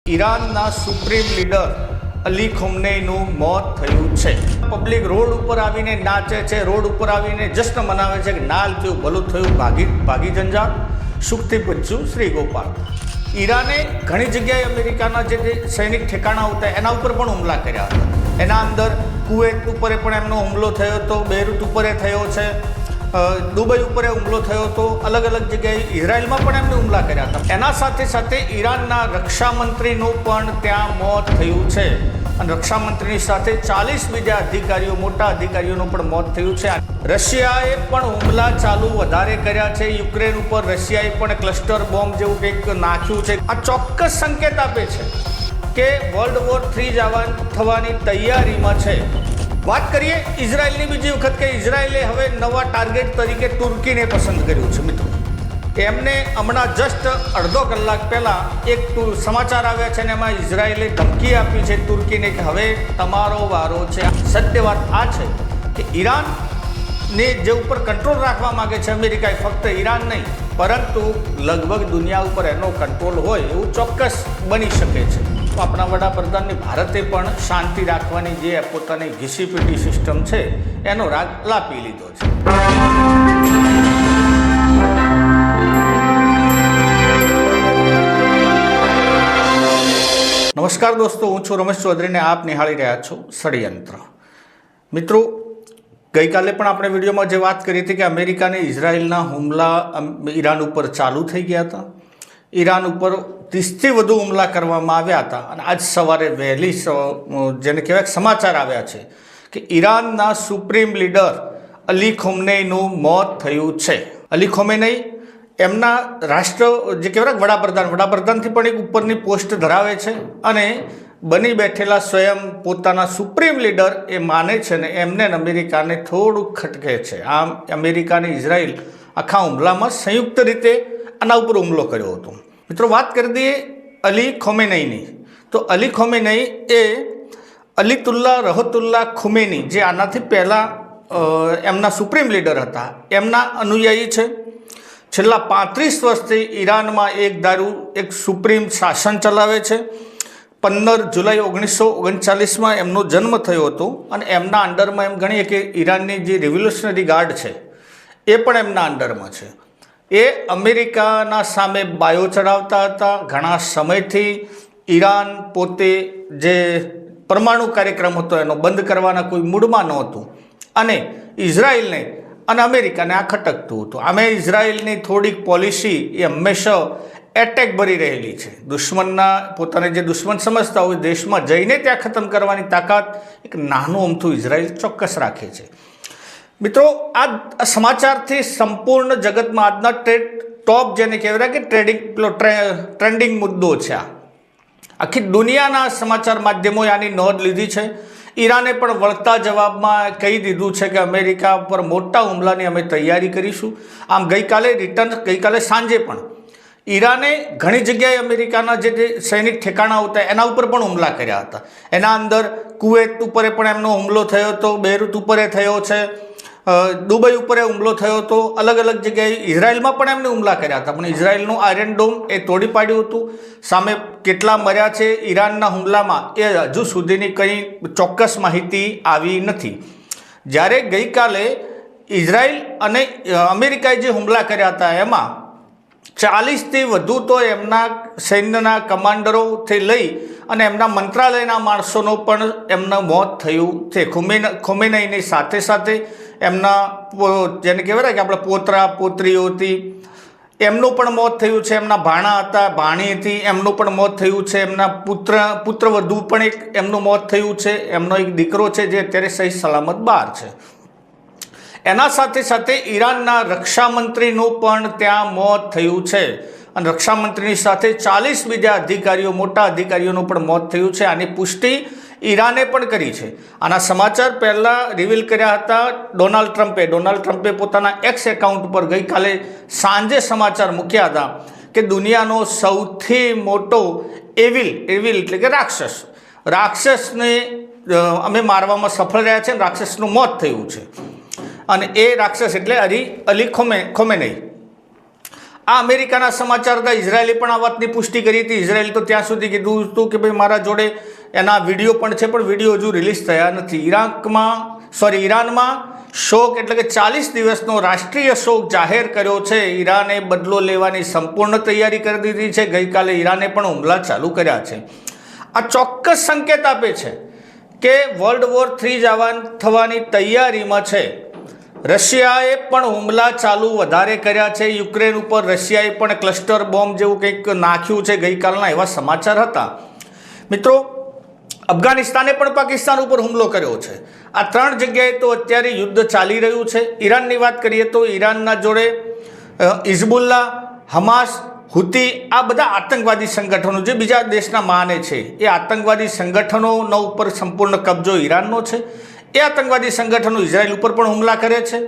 ઈરાનના supreme leader Ali ખોમનેઈનું મોત થયું છે। પબ્લિક રોડ ઉપર આવીને નાચે છે, રોડ ઉપર આવીને જશ્ન મનાવે છે કે નાલ થયું, ભલું થયું, ભાગી જંજાર, સુખથી પૂછ્યું શ્રી ગોપાલ। ઈરાને ઘણી જગ્યાએ અમેરિકાના જે સૈનિક ઠેકાણા હતા એના ઉપર પણ હુમલા કર્યા હતા। એના અંદર કુવેત ઉપર પણ એમનો હુમલો થયો હતો, બેરુત ઉપર થયો છે, દુબઈ ઉપર હુમલો થયો હતો, અલગ અલગ જગ્યાએ ઇઝરાયલમાં પણ એમને હુમલા કર્યા હતા। એના સાથે સાથે ઈરાનના રક્ષામંત્રીનું પણ ત્યાં મોત થયું છે અને રક્ષામંત્રીની સાથે 40 બીજા અધિકારીઓ, મોટા અધિકારીઓનું પણ મોત થયું છે। રશિયાએ પણ હુમલા ચાલુ વધારે કર્યા છે। યુક્રેન ઉપર રશિયાએ પણ ક્લસ્ટર બોમ્બ જેવું કંઈક નાખ્યું છે। આ ચોક્કસ સંકેત આપે છે કે વર્લ્ડ વોર 3 થવાની તૈયારીમાં છે। વાત કરીએ ઇઝરાયલની બીજી વખત કે ઇઝરાયલે હવે નવા ટાર્ગેટ તરીકે તુર્કીને પસંદ કર્યું છે। મિત્રો, એમને હમણાં જસ્ટ અડધો કલાક પહેલાં એક સમાચાર આવ્યા છે અને એમાં ઇઝરાયલે ધમકી આપી છે તુર્કીને કે હવે તમારો વારો છે। સત્ય વાત આ છે કે ઈરાનને જે ઉપર કંટ્રોલ રાખવા માગે છે અમેરિકાએ, ફક્ત ઈરાન નહીં પરંતુ લગભગ દુનિયા ઉપર એનો કંટ્રોલ હોય એવું ચોક્કસ બની શકે છે। તો આપણા વડાપ્રધાનની ભારતે પણ શાંતિ રાખવાની જે પોતાની ઘીસીપીટી સિસ્ટમ છે એનો રાગ લાપી લીધો છે। નમસ્કાર દોસ્તો, હું છું રમેશ ચૌધરીને આપ નિહાળી રહ્યા છો ષડયંત્ર। મિત્રો, ગઈકાલે પણ આપણે વિડીયોમાં જે વાત કરી હતી કે અમેરિકા અને ઇઝરાયલના હુમલા ઈરાન ઉપર ચાલુ થઈ ગયા હતા। ઈરાન ઉપર 30થી વધુ હુમલા કરવામાં આવ્યા હતા અને આજ સવારે વહેલી જેને કહેવાય સમાચાર આવ્યા છે કે ઈરાનના સુપ્રીમ લીડર અલી ખોમનેઈનું મોત થયું છે। અલી ખોમેનેઈ એમના રાષ્ટ્ર જે કહેવાય વડાપ્રધાનથી પણ એક ઉપરની પોસ્ટ ધરાવે છે અને બની બેઠેલા સ્વયં પોતાના સુપ્રીમ લીડર એ માને છે ને એમને અમેરિકાને થોડુંક ખટકે છે। આમ અમેરિકા અને ઇઝરાયલ આખા હુમલામાં સંયુક્ત રીતે આના ઉપર હુમલો કર્યો હતો। મિત્રો, વાત કરી દઈએ અલી ખોમેનેઈની, તો અલી ખોમેનેઈ એ અલીતુલ્લાહ રહતુલ્લાહ ખુમેની જે આનાથી પહેલાં એમના સુપ્રીમ લીડર હતા એમના અનુયાયી છે। છેલ્લા 35 વર્ષથી ઈરાનમાં એક સુપ્રીમ શાસન ચલાવે છે। 15 જુલાઈ 1939માં એમનો જન્મ થયો હતો અને એમના અંડરમાં એમ ગણીએ કે ઈરાનની જે રિવોલ્યુશનરી ગાર્ડ છે એ પણ એમના અંડરમાં છે। એ અમેરિકાના સામે બાયો ચડાવતા હતા। ઘણા સમયથી ઈરાન પોતે જે પરમાણુ કાર્યક્રમ હતો એનો બંધ કરવાના કોઈ મૂડમાં નહોતું અને ઇઝરાયલને અને અમેરિકાને આ ખટકતું હતું। આમે ઇઝરાયલની થોડીક પોલિસી એ હંમેશા એટેક ભરી રહેલી છે। દુશ્મનના પોતાને જે દુશ્મન સમજતા હોય દેશમાં જઈને ત્યાં ખતમ કરવાની તાકાત એક નાનું અમથું ઇઝરાયલ ચોક્કસ રાખે છે। મિત્રો, આ સમાચારથી સંપૂર્ણ જગતમાં આજના ટોપ જેને કહેવાય કે ટ્રેન્ડિંગ મુદ્દો છે। આખી દુનિયાના સમાચાર માધ્યમોએ આની નોંધ લીધી છે। ઈરાને પણ વળતા જવાબમાં કહી દીધું છે કે અમેરિકા પર મોટા હુમલાની અમે તૈયારી કરીશું। આમ ગઈકાલે સાંજે પણ ઈરાને ઘણી જગ્યાએ અમેરિકાના જે સૈનિક ઠેકાણા હતા એના ઉપર પણ હુમલા કર્યા હતા। એના અંદર કુવેત ઉપર પણ એમનો હુમલો થયો હતો, બેરુત ઉપર થયો છે, દુબઈ ઉપર હુમલો થયો હતો, અલગ અલગ જગ્યાએ ઇઝરાયલમાં પણ એમને હુમલા કર્યા હતા પણ ઇઝરાયલનું આયરન ડોમ એ તોડી પાડ્યું હતું। સામે કેટલા મર્યા છે ઈરાનના હુમલામાં એ હજુ સુધીની કંઈ ચોક્કસ માહિતી આવી નથી। જ્યારે ગઈકાલે ઇઝરાયલ અને અમેરિકાએ જે હુમલા કર્યા હતા એમાં 40થી વધુ તો એમના સૈન્યના કમાન્ડરોથી લઈ અને એમના મંત્રાલયના માણસોનો પણ એમનું મોત થયું છે। ખોમેનેઈની સાથે સાથે એમના જેને કહેવાય કે આપણા પોતરા પોતરીઓ હતી એમનું પણ મોત થયું છે। એમના ભાણા હતા, ભાણી હતી, એમનું પણ મોત થયું છે। એમના પુત્રવધુ પણ એક એમનું મોત થયું છે। એમનો એક દીકરો છે જે અત્યારે સહી સલામત બહાર છે। એના સાથે સાથે ઈરાનના રક્ષામંત્રીનું પણ ત્યાં મોત થયું છે અને રક્ષામંત્રીની સાથે 40 બીજા અધિકારીઓ, મોટા અધિકારીઓનું પણ મોત થયું છે। આની પુષ્ટિ ઈરાને પણ કરી છે। આના સમાચાર પહેલાં રિવીલ કર્યા હતા ડોનાલ્ડ ટ્રમ્પે પોતાના એક્સ એકાઉન્ટ પર ગઈકાલે સાંજે સમાચાર મૂક્યા હતા કે દુનિયાનો સૌથી મોટો એવિલ એટલે કે રાક્ષસને અમે મારવામાં સફળ રહ્યા છે, રાક્ષસનું મોત થયું છે અને એ રાક્ષસ એટલે અલી ખોમેનેઈ। આ અમેરિકાના સમાચાર હતા. ઇઝરાયેલે પણ આ વાતની પુષ્ટિ કરી હતી. ઇઝરાયેલ તો ત્યાં સુધી કીધું હતું કે ભાઈ મારા જોડે એના વિડીયો પણ છે, પણ વિડીયો હજુ રિલીઝ થયા નથી. ઈરાનમાં શોક એટલે કે 40 દિવસનો રાષ્ટ્રીય શોક જાહેર કર્યો છે. ઈરાને બદલો લેવાની સંપૂર્ણ તૈયારી કરી દીધી છે. ગઈકાલે ઈરાને પણ હુમલા ચાલુ કર્યા છે. આ ચોક્કસ સંકેત આપે છે કે વર્લ્ડ વોર 3 થવાની તૈયારીમાં છે. રશિયાએ પણ હુમલા ચાલુ વધારે કર્યા છે. યુક્રેન ઉપર રશિયાએ પણ ક્લસ્ટર બોમ્બ જેવું કંઈક નાખ્યું છે. ગઈકાલના એવા સમાચાર હતા. મિત્રો, અફઘાનિસ્તાને પણ પાકિસ્તાન ઉપર હુમલો કર્યો છે. આ 3 જગ્યાએ તો અત્યારે યુદ્ધ ચાલી રહ્યું છે. ઈરાનની વાત કરીએ તો ઈરાનના જોડે હિઝબુલ્લા, હમાસ, હુતી આ બધા આતંકવાદી સંગઠનો જે બીજા દેશના માને છે, એ આતંકવાદી સંગઠનોનો ઉપર સંપૂર્ણ કબજો ઈરાનનો છે. એ આતંકવાદી સંગઠનો ઇઝરાયલ ઉપર પણ હુમલા કરે છે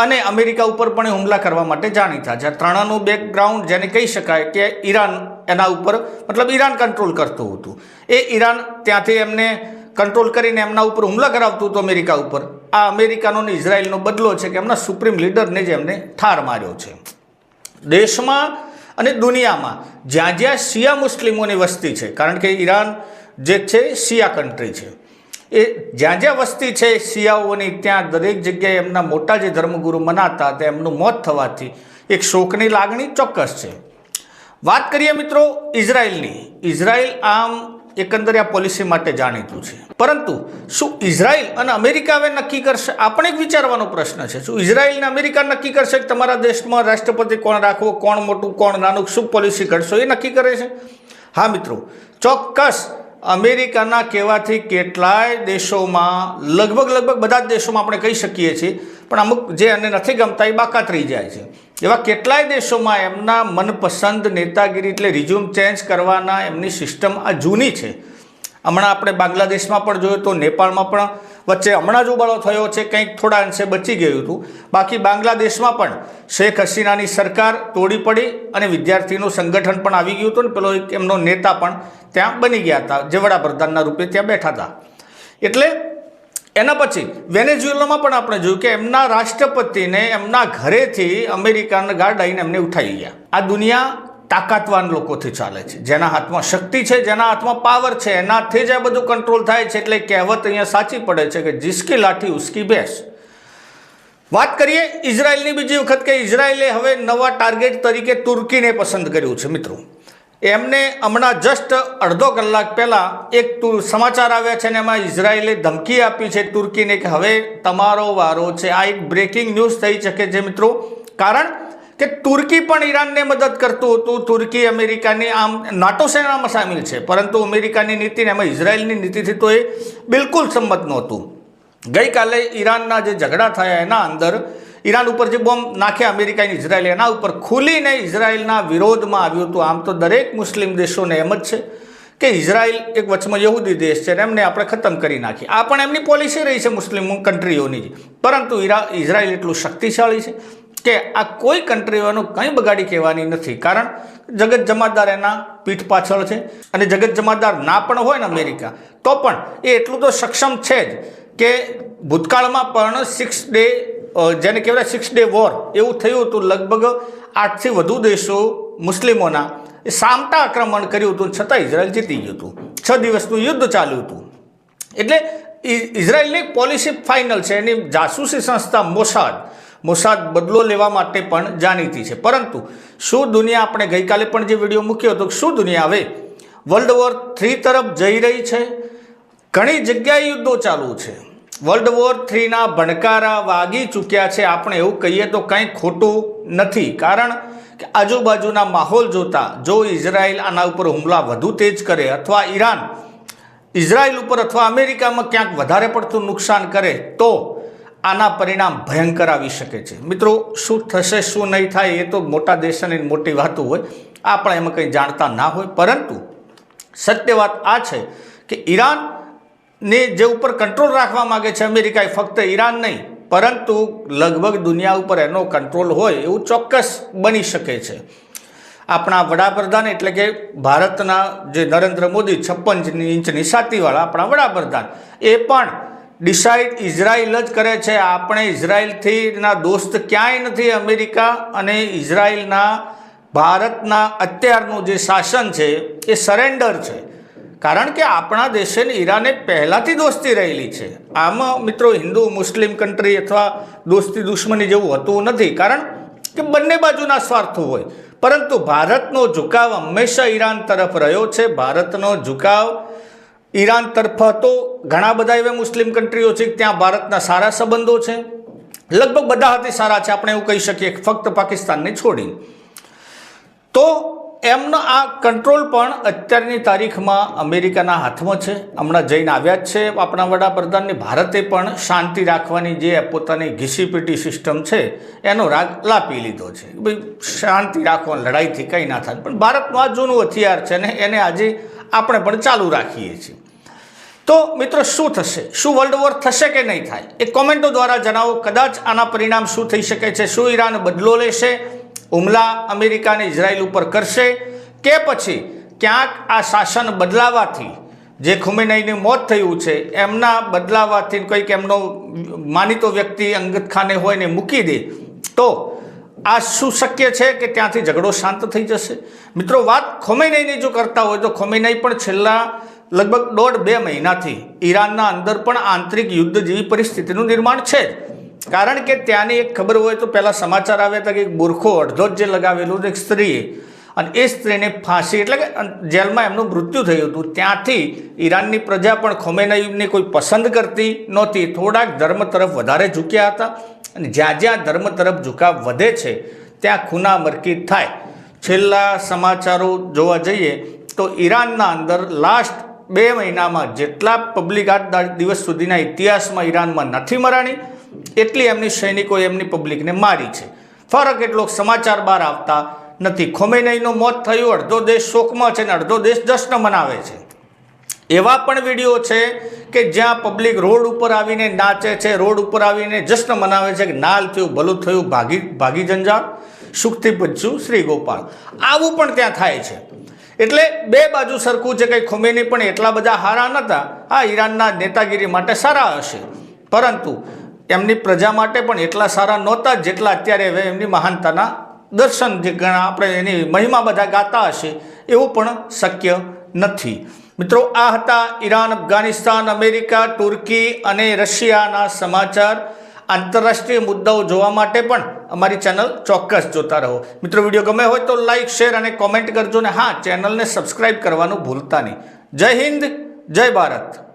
અને અમેરિકા ઉપર પણ હુમલા કરવા માટે જાણીતા છે. ત્રણનું બેકગ્રાઉન્ડ જેને કહી શકાય કે ઈરાન એના ઉપર મતલબ ઈરાન કંટ્રોલ કરતું હતું. એ ઈરાન ત્યાંથી એમને કંટ્રોલ કરીને એમના ઉપર હુમલા કરાવતું હતું અમેરિકા ઉપર. આ અમેરિકાનો અને ઇઝરાયલનો બદલો છે કે એમના સુપ્રીમ લીડરને જ એમને ઠાર માર્યો છે. દેશમાં અને દુનિયામાં જ્યાં જ્યાં શિયા મુસ્લિમોની વસ્તી છે, કારણ કે ઈરાન જે છે શિયા કન્ટ્રી છે, એ જ્યાં જ્યાં વસ્તી છે શિયાઓની, ત્યાં દરેક જગ્યાએ એમના મોટા જે ધર્મગુરુ મનાતા હતા એમનું મોત થવાથી એક શોકની લાગણી ચોક્કસ છે. વાત કરીએ મિત્રો ઇઝરાયલની. ઇઝરાયલ આમ એકંદરે આ પોલિસી માટે જાણીતું છે, પરંતુ શું ઇઝરાયલ અને અમેરિકા હવે નક્કી કરશે? આપણે એક વિચારવાનો પ્રશ્ન છે, શું ઇઝરાયલ અને અમેરિકા નક્કી કરશે કે તમારા દેશમાં રાષ્ટ્રપતિ કોણ રાખવો, કોણ મોટું કોણ નાનું, શું પોલિસી કરશો, એ નક્કી કરે છે? હા મિત્રો, ચોક્કસ અમેરિકાના કહેવાથી કેટલાય દેશોમાં લગભગ બધા જ દેશોમાં આપણે કહી શકીએ છીએ, પણ અમુક જે એને નથી ગમતા એ બાકાત રહી જાય છે. એવા કેટલાય દેશોમાં એમના મનપસંદ નેતાગીરી એટલે રિઝ્યુમ ચેન્જ કરવાના એમની સિસ્ટમ આ જૂની છે. હમણાં આપણે બાંગ્લાદેશમાં પણ જોયું તો, નેપાળમાં પણ વચ્ચે હમણાં જ ઉબાળો થયો છે, કંઈક થોડા અંશે બચી ગયું હતું. બાકી બાંગ્લાદેશમાં પણ શેખ હસીનાની સરકાર તોડી પડી અને વિદ્યાર્થીનું સંગઠન પણ આવી ગયું હતું ને પેલો એક એમનો નેતા પણ ત્યાં બની ગયા હતા, જે વડાપ્રધાનના રૂપે ત્યાં બેઠા હતા. એટલે એના પછી વેનેઝુએલામાં પણ આપણે જોયું કે એમના રાષ્ટ્રપતિને એમના ઘરેથી અમેરિકાના ગાર્ડ આવીને એમને ઉઠાવી ગયા. આ દુનિયા તાકાતવાન લોકોથી ચાલે છે, જેના હાથમાં શક્તિ છે, જેના હાથમાં પાવર છે, એનાથી જ આ બધું કંટ્રોલ થાય છે. એટલે કહેવત અહીંયા સાચી પડે છે કે જિસકી લાઠી ઉસકી ભેંસ. વાત કરીએ ઇઝરાયલની બીજી વખત કે ઇઝરાયલે હવે નવા ટાર્ગેટ તરીકે તુર્કીને પસંદ કર્યું છે. મિત્રો, એમને હમણાં જસ્ટ અડધો કલાક પહેલાં એક સમાચાર આવ્યા છે અને એમાં ઇઝરાયલે ધમકી આપી છે તુર્કીને કે હવે તમારો વારો છે. આ એક બ્રેકિંગ ન્યૂઝ થઈ શકે છે મિત્રો, કારણ કે તુર્કી પણ ઈરાનને મદદ કરતું હતું. તુર્કી અમેરિકાની આમ નાટો સેનામાં સામેલ છે, પરંતુ અમેરિકાની નીતિને એમાં ઇઝરાયલની નીતિથી તો એ બિલકુલ સંમત નહોતું. ગઈકાલે ઈરાનના જે ઝઘડા થયા એના અંદર ઈરાન ઉપર જે બોમ્બ નાખ્યા અમેરિકાની ઇઝરાયલે, એના ઉપર ખુલીને ઇઝરાયલના વિરોધમાં આવ્યું હતું. આમ તો દરેક મુસ્લિમ દેશોને એમ જ છે કે ઇઝરાયલ એક વચમાં યહૂદી દેશ છે અને એમને આપણે ખતમ કરી નાખીએ. આ પણ એમની પોલિસી રહી છે મુસ્લિમ કન્ટ્રીઓની જ. પરંતુ ઇઝરાયલ એટલું શક્તિશાળી છે કે આ કોઈ કન્ટ્રીઓનું કંઈ બગાડી કહેવાની નથી, કારણ જગત જમાદાર એના પીઠ પાછળ છે. અને જગત જમાદાર ના પણ હોય ને અમેરિકા, તો પણ એ એટલું તો સક્ષમ છે જ કે ભૂતકાળમાં પણ 6 ડે જેને કહેવાય 6 ડે વોર એવું થયું હતું. લગભગ 8થી વધુ દેશો મુસ્લિમોના એ સામટા આક્રમણ કર્યું હતું, છતાં ઇઝરાયલ જીતી ગયું હતું. 6 દિવસનું યુદ્ધ ચાલ્યું હતું. એટલે ઇઝરાયલની પોલિસી ફાઇનલ છે. એની જાસૂસી સંસ્થા મોસાદ બદલો લેવા માટે પણ જાણીતી છે. પરંતુ શું દુનિયા, આપણે ગઈકાલે પણ જે વિડીયો મૂક્યો હતો, શું દુનિયા હવે વર્લ્ડ વોર 3 તરફ જઈ રહી છે? ઘણી જગ્યાએ યુદ્ધો ચાલુ છે. વર્લ્ડ વોર 3ના ભણકારા વાગી ચૂક્યા છે. આપણે એવું કહીએ તો કંઈ ખોટું નથી, કારણ કે આજુબાજુના માહોલ જોતા જો ઇઝરાયલ આના ઉપર હુમલા વધુ તેજ કરે અથવા ઈરાન ઇઝરાયલ ઉપર અથવા અમેરિકામાં ક્યાંક વધારે પડતું નુકસાન કરે તો આના પરિણામ ભયંકર આવી શકે છે. મિત્રો, શું થશે શું નહીં થાય એ તો મોટા દેશોની મોટી વાતો હોય, આપણે એમાં કંઈ જાણતા ના હોય. પરંતુ સત્ય વાત આ છે કે ઈરાનને જે ઉપર કંટ્રોલ રાખવા માગે છે અમેરિકાએ, ફક્ત ઈરાન નહીં પરંતુ લગભગ દુનિયા ઉપર એનો કંટ્રોલ હોય એવું ચોક્કસ બની શકે છે. આપણા વડાપ્રધાન એટલે કે ભારતના જે નરેન્દ્ર મોદી 56 ઇંચની છાતીવાળા આપણા વડાપ્રધાન, એ પણ ડિસાઇડ ઇઝરાયલ જ કરે છે. આપણે ઇઝરાયલથી ના દોસ્ત ક્યાંય નથી. અમેરિકા અને ઇઝરાયલના ભારતના અત્યારનું જે શાસન છે એ સરેન્ડર છે, કારણ કે આપણા દેશે ઈરાને પહેલાંથી દોસ્તી રહેલી છે. આમાં મિત્રો હિન્દુ મુસ્લિમ કન્ટ્રી અથવા દોસ્તી દુશ્મની જેવું હોતું નથી, કારણ કે બંને બાજુના સ્વાર્થો હોય. પરંતુ ભારતનો ઝુકાવ હંમેશા ઈરાન તરફ રહ્યો છે. ભારતનો ઝુકાવ ઈરાન તરફ હતો. ઘણા બધા એવા મુસ્લિમ કન્ટ્રીઓ છે ત્યાં ભારતના સારા સંબંધો છે, લગભગ બધા હાથે સારા છે, આપણે એવું કહી શકીએ, ફક્ત પાકિસ્તાનને છોડીને. તો એમનો આ કંટ્રોલ પણ અત્યારની તારીખમાં અમેરિકાના હાથમાં છે. હમણાં જઈને આવ્યા જ છે આપણા વડાપ્રધાનને. ભારતે પણ શાંતિ રાખવાની જે પોતાની ઘીસીપીટી સિસ્ટમ છે એનો રાગ લાપી લીધો છે. ભાઈ શાંતિ રાખો, લડાઈથી કંઈ ના થાય. પણ ભારતનું આ જૂનું હથિયાર છે ને એને આજે આપણે પણ ચાલુ રાખીએ છીએ. તો મિત્રો શું થશે? શું વર્લ્ડ વોર થશે કે નહીં થાય? એ કોમેન્ટો દ્વારા જણાવો. કદાચ આના પરિણામ શું થઈ શકે છે? શું ઈરાન બદલો લેશે, હુમલા અમેરિકા અને ઇઝરાયલ ઉપર કરશે, કે પછી ક્યાંક આ શાસન બદલાવાથી જે ખુમેનઈનું મોત થયું છે એમના બદલાવાથી કંઈક એમનો માનીતો વ્યક્તિ અંગદ ખાને હોય ને મૂકી દે, તો આ શું શક્ય છે કે ત્યાંથી ઝઘડો શાંત થઈ જશે? મિત્રો વાત ખોમેનઈની જો કરતા હોય તો ખોમેનઈ પણ છેલ્લા લગભગ 1.5-2 મહિનાથી ઈરાનના અંદર પણ આંતરિક યુદ્ધ જેવી પરિસ્થિતિનું નિર્માણ છે જ. કારણ કે ત્યાંની એક ખબર હોય તો પહેલાં સમાચાર આવ્યા હતા કે એક બુરખો અડધો જ જે લગાવેલું એક સ્ત્રીએ, અને એ સ્ત્રીને ફાંસી એટલે કે જેલમાં એમનું મૃત્યુ થયું હતું. ત્યાંથી ઈરાનની પ્રજા પણ ખોમેનઈને કોઈ પસંદ કરતી નહોતી, થોડાક ધર્મ તરફ વધારે ઝૂક્યા હતા. અને જ્યાં જ્યાં ધર્મ તરફ ઝુકાવ વધે છે ત્યાં ખૂના મરકી થાય. છેલ્લા સમાચારો જોવા જઈએ તો ઈરાનના અંદર લાસ્ટ 2 મહિનામાં જેટલા પબ્લિક આ દિવસ સુધીના ઇતિહાસમાં ઈરાનમાં નથી મરાણી એટલી એમની સૈનિકોએ એમની પબ્લિકને મારી છે. ફરક એટલો સમાચાર બહાર આવતા નથી. ખોમેનઈનું મોત થયું, અડધો દેશ શોકમાં છે ને અડધો દેશ જશ્ન મનાવે છે. એવા પણ વિડીયો છે કે જ્યાં પબ્લિક રોડ ઉપર આવીને નાચે છે, રોડ ઉપર આવીને જશ્ન મનાવે છે કે નાલ થયું, ભલું થયું, ભાગી જંજાળ, સુખથી પૂછ્યું શ્રી ગોપાળ. આવું પણ ત્યાં થાય છે. એટલે બે બાજુ સરખું છે. કંઈ ખોમેની પણ એટલા બધા સારા નહોતા. આ ઈરાનના નેતાગીરી માટે સારા હશે, પરંતુ એમની પ્રજા માટે પણ એટલા સારા નહોતા જેટલા અત્યારે હવે એમની મહાનતાના દર્શન જે ઘણા આપણે એની મહિમા બધા ગાતા હશે એવું પણ શક્ય નથી. મિત્રો આ હતા ઈરાન, અફઘાનિસ્તાન, અમેરિકા, તુર્કી અને રશિયાના સમાચાર. આંતરરાષ્ટ્રીય મુદ્દાઓ જોવા માટે પણ અમારી ચેનલ ચોક્કસ જોતા રહો. મિત્રો વિડીયો ગમે હોય તો લાઈક, શેર અને કોમેન્ટ કરજો. ને હા, ચેનલને સબસ્ક્રાઈબ કરવાનું ભૂલતા નહીં. જય હિન્દ, જય ભારત.